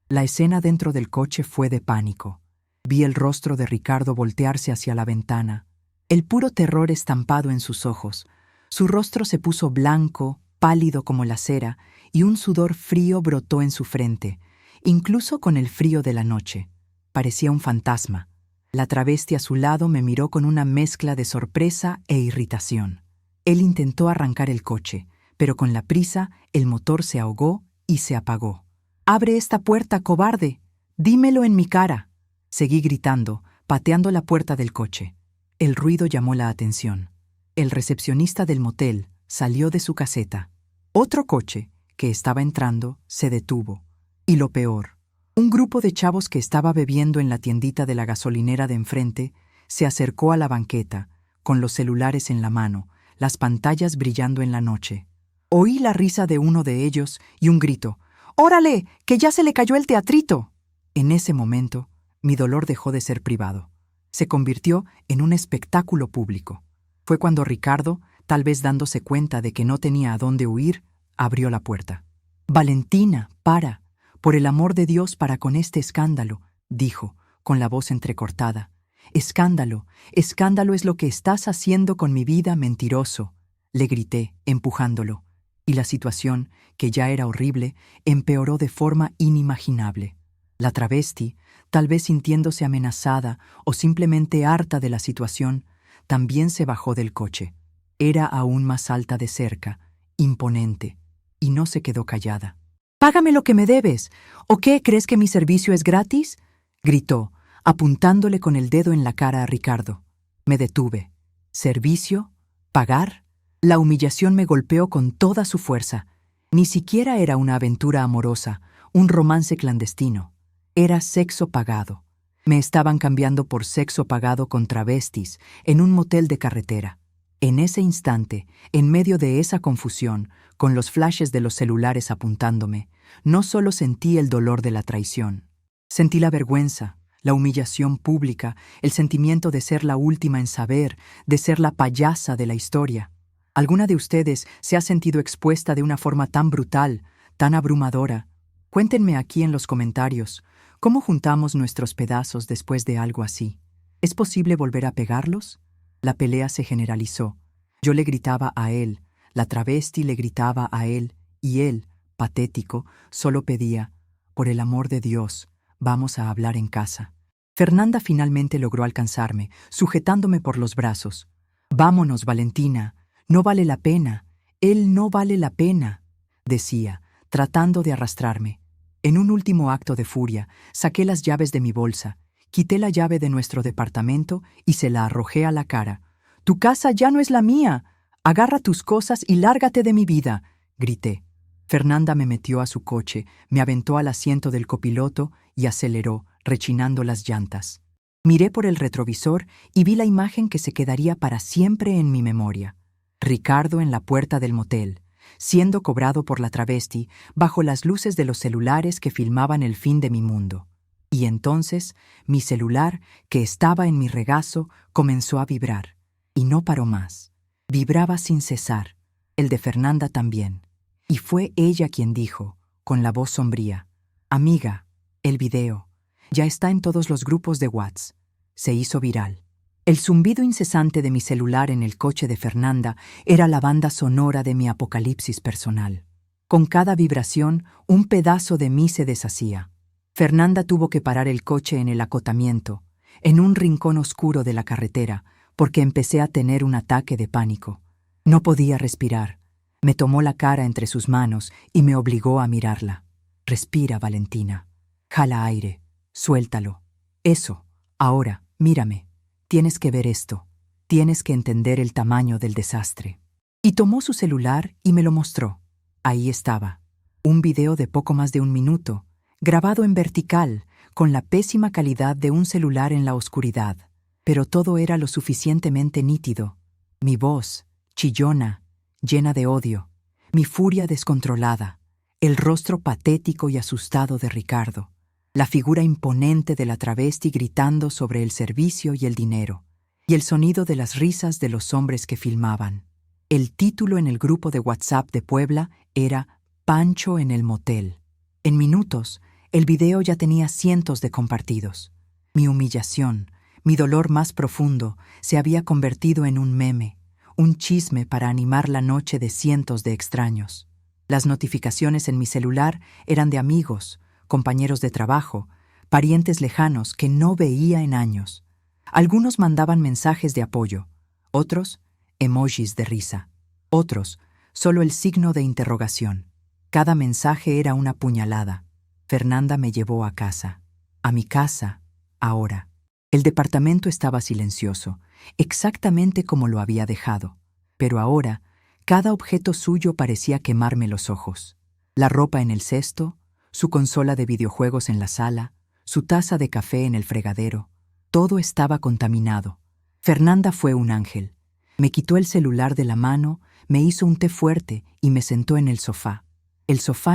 La escena dentro del coche fue de pánico. Vi el rostro de Ricardo voltearse hacia la ventana, el puro terror estampado en sus ojos. Su rostro se puso blanco, pálido como la cera, y un sudor frío brotó en su frente, incluso con el frío de la noche. Parecía un fantasma. La travesti a su lado me miró con una mezcla de sorpresa e irritación. Él intentó arrancar el coche, pero con la prisa el motor se ahogó y se apagó. «¡Abre esta puerta, cobarde! ¡Dímelo en mi cara!», seguí gritando, pateando la puerta del coche. El ruido llamó la atención. El recepcionista del motel salió de su caseta. Otro coche, que estaba entrando, se detuvo. Y lo peor, un grupo de chavos que estaba bebiendo en la tiendita de la gasolinera de enfrente se acercó a la banqueta, con los celulares en la mano, las pantallas brillando en la noche. Oí la risa de uno de ellos y un grito: «¡Órale, que ya se le cayó el teatrito!». En ese momento, mi dolor dejó de ser privado. Se convirtió en un espectáculo público. Fue cuando Ricardo, tal vez dándose cuenta de que no tenía a dónde huir, abrió la puerta. «Valentina, para. Por el amor de Dios, para con este escándalo, dijo, con la voz entrecortada. Escándalo, escándalo es lo que estás haciendo con mi vida, mentiroso, le grité, empujándolo. Y la situación, que ya era horrible, empeoró de forma inimaginable. La travesti, tal vez sintiéndose amenazada o simplemente harta de la situación, también se bajó del coche. Era aún más alta de cerca, imponente, y no se quedó callada. «¡Págame lo que me debes! ¿O qué, crees que mi servicio es gratis?», gritó, apuntándole con el dedo en la cara a Ricardo. Me detuve. ¿Servicio? ¿Pagar? La humillación me golpeó con toda su fuerza. Ni siquiera era una aventura amorosa, un romance clandestino. Era sexo pagado. Me estaban cambiando por sexo pagado con travestis en un motel de carretera. En ese instante, en medio de esa confusión, con los flashes de los celulares apuntándome, no solo sentí el dolor de la traición. Sentí la vergüenza, la humillación pública, el sentimiento de ser la última en saber, de ser la payasa de la historia. ¿Alguna de ustedes se ha sentido expuesta de una forma tan brutal, tan abrumadora? Cuéntenme aquí en los comentarios, ¿cómo juntamos nuestros pedazos después de algo así? ¿Es posible volver a pegarlos? La pelea se generalizó. Yo le gritaba a él, la travesti le gritaba a él, y él, patético, solo pedía, por el amor de Dios, vamos a hablar en casa. Fernanda finalmente logró alcanzarme, sujetándome por los brazos. Vámonos, Valentina, no vale la pena, él no vale la pena, decía, tratando de arrastrarme. En un último acto de furia, saqué las llaves de mi bolsa, quité la llave de nuestro departamento y se la arrojé a la cara. «Tu casa ya no es la mía. Agarra tus cosas y lárgate de mi vida», grité. Fernanda me metió a su coche, me aventó al asiento del copiloto y aceleró, rechinando las llantas. Miré por el retrovisor y vi la imagen que se quedaría para siempre en mi memoria. Ricardo en la puerta del motel, siendo cobrado por la travesti bajo las luces de los celulares que filmaban el fin de mi mundo. Y entonces, mi celular, que estaba en mi regazo, comenzó a vibrar. Y no paró más. Vibraba sin cesar. El de Fernanda también. Y fue ella quien dijo, con la voz sombría, «Amiga, el video ya está en todos los grupos de WhatsApp». Se hizo viral. El zumbido incesante de mi celular en el coche de Fernanda era la banda sonora de mi apocalipsis personal. Con cada vibración, un pedazo de mí se deshacía. Fernanda tuvo que parar el coche en el acotamiento, en un rincón oscuro de la carretera, porque empecé a tener un ataque de pánico. No podía respirar. Me tomó la cara entre sus manos y me obligó a mirarla. «Respira, Valentina. Jala aire. Suéltalo. Eso. Ahora, mírame. Tienes que ver esto. Tienes que entender el tamaño del desastre». Y tomó su celular y me lo mostró. Ahí estaba. Un video de poco más de 1 minuto, grabado en vertical, con la pésima calidad de un celular en la oscuridad. Pero todo era lo suficientemente nítido. Mi voz, chillona, llena de odio, mi furia descontrolada, el rostro patético y asustado de Ricardo, la figura imponente de la travesti gritando sobre el servicio y el dinero, y el sonido de las risas de los hombres que filmaban. El título en el grupo de WhatsApp de Puebla era «Pancho en el motel». En minutos, el video ya tenía cientos de compartidos. Mi humillación, mi dolor más profundo, se había convertido en un meme, un chisme para animar la noche de cientos de extraños. Las notificaciones en mi celular eran de amigos, compañeros de trabajo, parientes lejanos que no veía en años. Algunos mandaban mensajes de apoyo, otros, emojis de risa, otros, solo el signo de interrogación. Cada mensaje era una puñalada. Fernanda me llevó a casa. A mi casa, ahora. El departamento estaba silencioso, exactamente como lo había dejado. Pero ahora, cada objeto suyo parecía quemarme los ojos. La ropa en el cesto, su consola de videojuegos en la sala, su taza de café en el fregadero. Todo estaba contaminado. Fernanda fue un ángel. Me quitó el celular de la mano, me hizo un té fuerte y me sentó en el sofá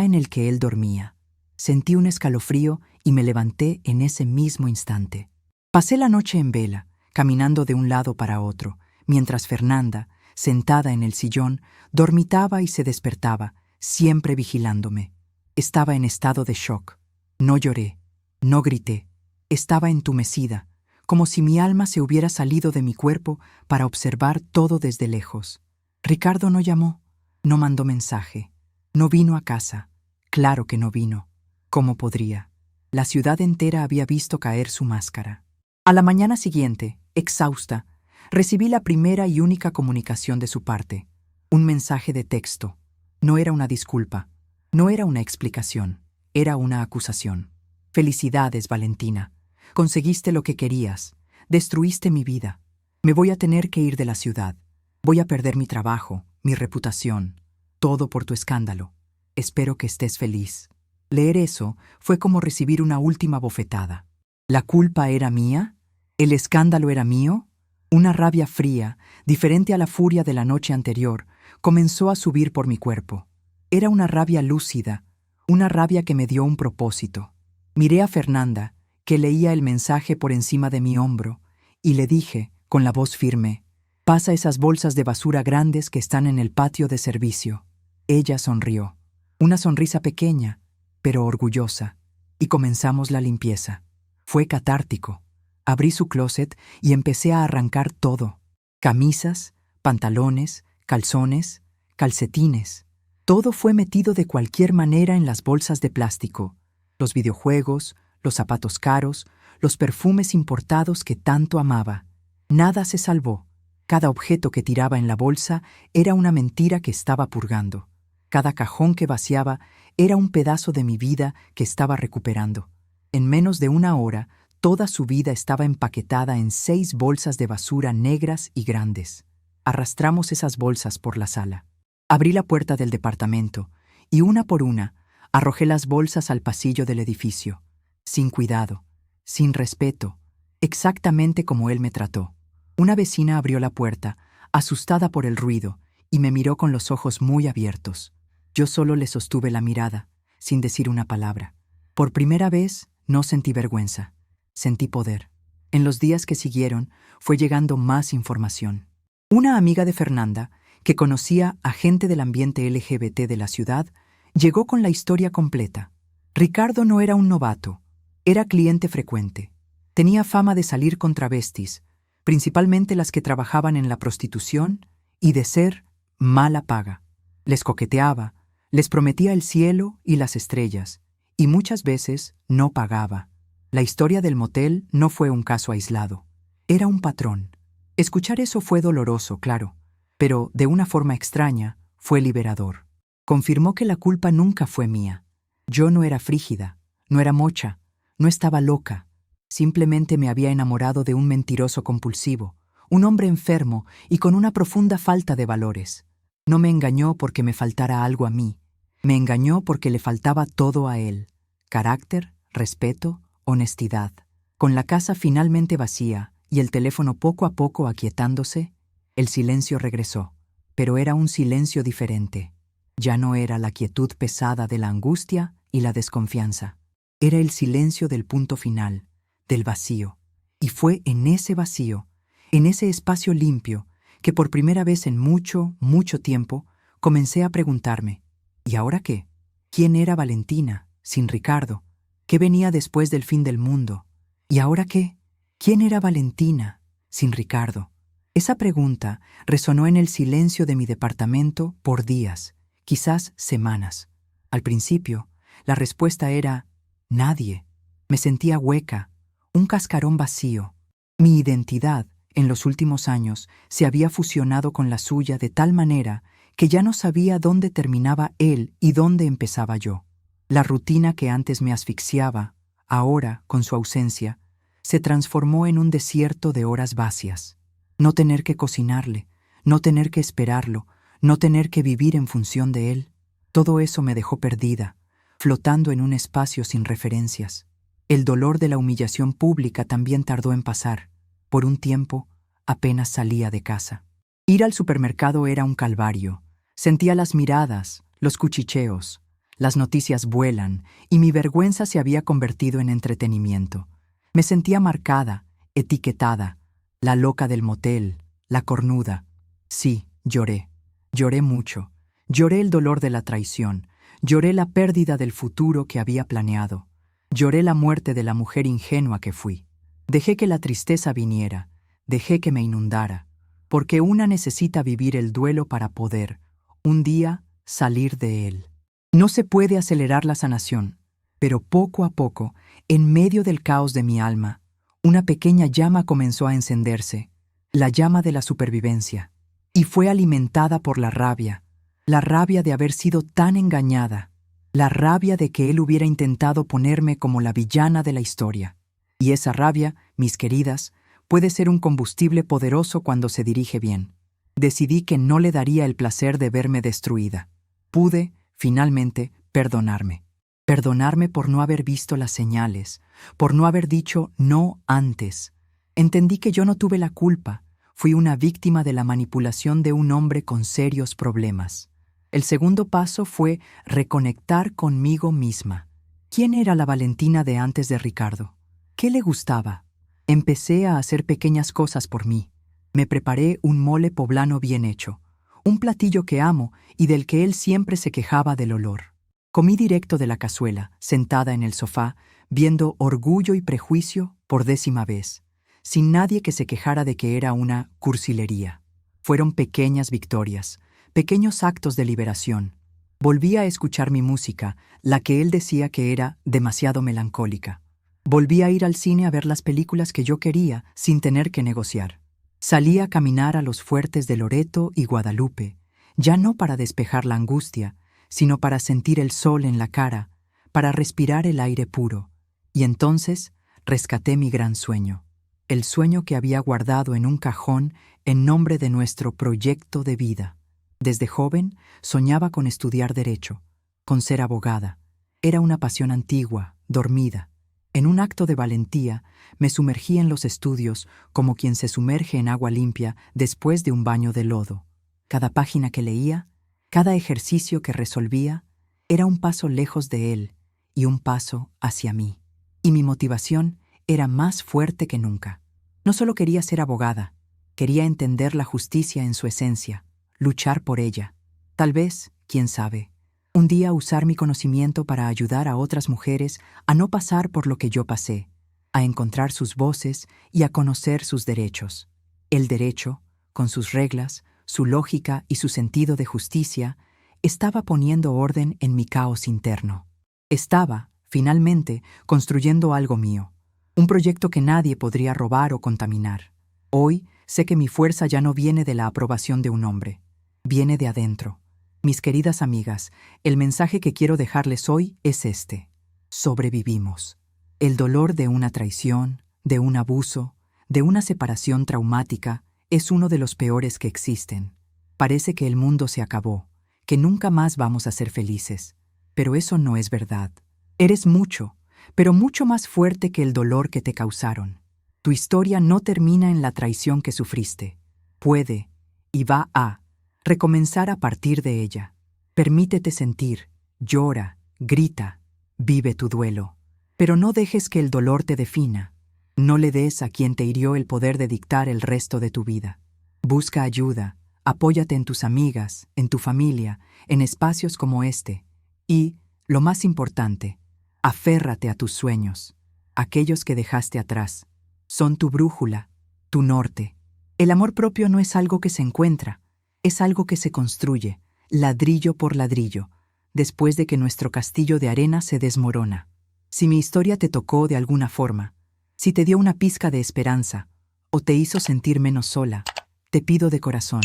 en el que él dormía. Sentí un escalofrío y me levanté en ese mismo instante. Pasé la noche en vela, caminando de un lado para otro, mientras Fernanda, sentada en el sillón, dormitaba y se despertaba, siempre vigilándome. Estaba en estado de shock. No lloré, no grité. Estaba entumecida, como si mi alma se hubiera salido de mi cuerpo para observar todo desde lejos. Ricardo no llamó, no mandó mensaje, no vino a casa. Claro que no vino. ¿Cómo podría? La ciudad entera había visto caer su máscara. A la mañana siguiente, exhausta, recibí la primera y única comunicación de su parte. Un mensaje de texto. No era una disculpa, no era una explicación, era una acusación. Felicidades, Valentina. Conseguiste lo que querías. Destruiste mi vida. Me voy a tener que ir de la ciudad. Voy a perder mi trabajo, mi reputación. Todo por tu escándalo. Espero que estés feliz. Leer eso fue como recibir una última bofetada. ¿La culpa era mía? ¿El escándalo era mío? Una rabia fría, diferente a la furia de la noche anterior, comenzó a subir por mi cuerpo. Era una rabia lúcida, una rabia que me dio un propósito. Miré a Fernanda, que leía el mensaje por encima de mi hombro, y le dije, con la voz firme, «Pasa esas bolsas de basura grandes que están en el patio de servicio». Ella sonrió, una sonrisa pequeña, pero orgullosa, y comenzamos la limpieza. Fue catártico. Abrí su closet y empecé a arrancar todo. Camisas, pantalones, calzones, calcetines. Todo fue metido de cualquier manera en las bolsas de plástico. Los videojuegos, los zapatos caros, los perfumes importados que tanto amaba. Nada se salvó. Cada objeto que tiraba en la bolsa era una mentira que estaba purgando. Cada cajón que vaciaba era un pedazo de mi vida que estaba recuperando. En menos de una hora, toda su vida estaba empaquetada en 6 bolsas de basura negras y grandes. Arrastramos esas bolsas por la sala. Abrí la puerta del departamento y una por una arrojé las bolsas al pasillo del edificio, sin cuidado, sin respeto, exactamente como él me trató. Una vecina abrió la puerta, asustada por el ruido, y me miró con los ojos muy abiertos. Yo solo le sostuve la mirada, sin decir una palabra. Por primera vez no sentí vergüenza, sentí poder. En los días que siguieron fue llegando más información. Una amiga de Fernanda, que conocía a gente del ambiente LGBT de la ciudad, llegó con la historia completa. Ricardo no era un novato, era cliente frecuente. Tenía fama de salir con travestis, principalmente las que trabajaban en la prostitución, y de ser mala paga. Les coqueteaba, les prometía el cielo y las estrellas, y muchas veces no pagaba. La historia del motel no fue un caso aislado. Era un patrón. Escuchar eso fue doloroso, claro, pero de una forma extraña fue liberador. Confirmó que la culpa nunca fue mía. Yo no era frígida, no era mocha, no estaba loca. Simplemente me había enamorado de un mentiroso compulsivo, un hombre enfermo y con una profunda falta de valores. No me engañó porque me faltara algo a mí. Me engañó porque le faltaba todo a él. Carácter, respeto, honestidad. Con la casa finalmente vacía y el teléfono poco a poco aquietándose, el silencio regresó, pero era un silencio diferente. Ya no era la quietud pesada de la angustia y la desconfianza. Era el silencio del punto final, del vacío. Y fue en ese vacío, en ese espacio limpio, que por primera vez en mucho, mucho tiempo, comencé a preguntarme, ¿y ahora qué? ¿Quién era Valentina, sin Ricardo? ¿Qué venía después del fin del mundo? ¿Y ahora qué? ¿Quién era Valentina, sin Ricardo? Esa pregunta resonó en el silencio de mi departamento por días, quizás semanas. Al principio, la respuesta era nadie. Me sentía hueca, un cascarón vacío. Mi identidad, en los últimos años, se había fusionado con la suya de tal manera que ya no sabía dónde terminaba él y dónde empezaba yo. La rutina que antes me asfixiaba, ahora, con su ausencia, se transformó en un desierto de horas vacías. No tener que cocinarle, no tener que esperarlo, no tener que vivir en función de él. Todo eso me dejó perdida, flotando en un espacio sin referencias. El dolor de la humillación pública también tardó en pasar. Por un tiempo, apenas salía de casa. Ir al supermercado era un calvario. Sentía las miradas, los cuchicheos. Las noticias vuelan y mi vergüenza se había convertido en entretenimiento. Me sentía marcada, etiquetada, la loca del motel, la cornuda. Sí, lloré. Lloré mucho. Lloré el dolor de la traición. Lloré la pérdida del futuro que había planeado. Lloré la muerte de la mujer ingenua que fui. Dejé que la tristeza viniera, dejé que me inundara, porque una necesita vivir el duelo para poder, un día, salir de él. No se puede acelerar la sanación, pero poco a poco, en medio del caos de mi alma, una pequeña llama comenzó a encenderse, la llama de la supervivencia, y fue alimentada por la rabia de haber sido tan engañada, la rabia de que él hubiera intentado ponerme como la villana de la historia. Y esa rabia, mis queridas, puede ser un combustible poderoso cuando se dirige bien. Decidí que no le daría el placer de verme destruida. Pude, finalmente, perdonarme. Perdonarme por no haber visto las señales, por no haber dicho no antes. Entendí que yo no tuve la culpa, fui una víctima de la manipulación de un hombre con serios problemas. El segundo paso fue reconectar conmigo misma. ¿Quién era la Valentina de antes de Ricardo? ¿Qué le gustaba? Empecé a hacer pequeñas cosas por mí. Me preparé un mole poblano bien hecho, un platillo que amo y del que él siempre se quejaba del olor. Comí directo de la cazuela, sentada en el sofá, viendo Orgullo y Prejuicio por 10ª vez, sin nadie que se quejara de que era una cursilería. Fueron pequeñas victorias, pequeños actos de liberación. Volví a escuchar mi música, la que él decía que era demasiado melancólica. Volví a ir al cine a ver las películas que yo quería sin tener que negociar. Salí a caminar a los fuertes de Loreto y Guadalupe, ya no para despejar la angustia, sino para sentir el sol en la cara, para respirar el aire puro. Y entonces rescaté mi gran sueño, el sueño que había guardado en un cajón en nombre de nuestro proyecto de vida. Desde joven soñaba con estudiar Derecho, con ser abogada. Era una pasión antigua, dormida. En un acto de valentía, me sumergí en los estudios como quien se sumerge en agua limpia después de un baño de lodo. Cada página que leía, cada ejercicio que resolvía, era un paso lejos de él y un paso hacia mí. Y mi motivación era más fuerte que nunca. No solo quería ser abogada, quería entender la justicia en su esencia, luchar por ella. Tal vez, quién sabe, un día usar mi conocimiento para ayudar a otras mujeres a no pasar por lo que yo pasé, a encontrar sus voces y a conocer sus derechos. El derecho, con sus reglas, su lógica y su sentido de justicia, estaba poniendo orden en mi caos interno. Estaba, finalmente, construyendo algo mío, un proyecto que nadie podría robar o contaminar. Hoy sé que mi fuerza ya no viene de la aprobación de un hombre, viene de adentro. Mis queridas amigas, el mensaje que quiero dejarles hoy es este: sobrevivimos. El dolor de una traición, de un abuso, de una separación traumática, es uno de los peores que existen. Parece que el mundo se acabó, que nunca más vamos a ser felices. Pero eso no es verdad. Eres mucho, pero mucho más fuerte que el dolor que te causaron. Tu historia no termina en la traición que sufriste. Puede, y va a, recomenzar a partir de ella. Permítete sentir, llora, grita, vive tu duelo. Pero no dejes que el dolor te defina. No le des a quien te hirió el poder de dictar el resto de tu vida. Busca ayuda, apóyate en tus amigas, en tu familia, en espacios como este. Y, lo más importante, aférrate a tus sueños, aquellos que dejaste atrás. Son tu brújula, tu norte. El amor propio no es algo que se encuentra, es algo que se construye, ladrillo por ladrillo, después de que nuestro castillo de arena se desmorona. Si mi historia te tocó de alguna forma, si te dio una pizca de esperanza o te hizo sentir menos sola, te pido de corazón,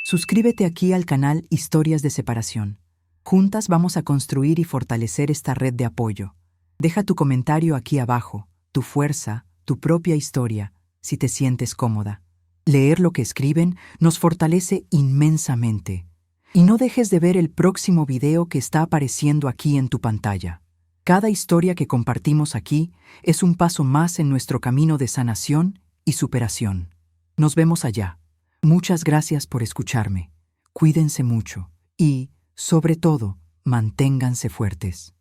suscríbete aquí al canal Historias de Separación. Juntas vamos a construir y fortalecer esta red de apoyo. Deja tu comentario aquí abajo, tu fuerza, tu propia historia, si te sientes cómoda. Leer lo que escriben nos fortalece inmensamente. Y no dejes de ver el próximo video que está apareciendo aquí en tu pantalla. Cada historia que compartimos aquí es un paso más en nuestro camino de sanación y superación. Nos vemos allá. Muchas gracias por escucharme. Cuídense mucho y, sobre todo, manténganse fuertes.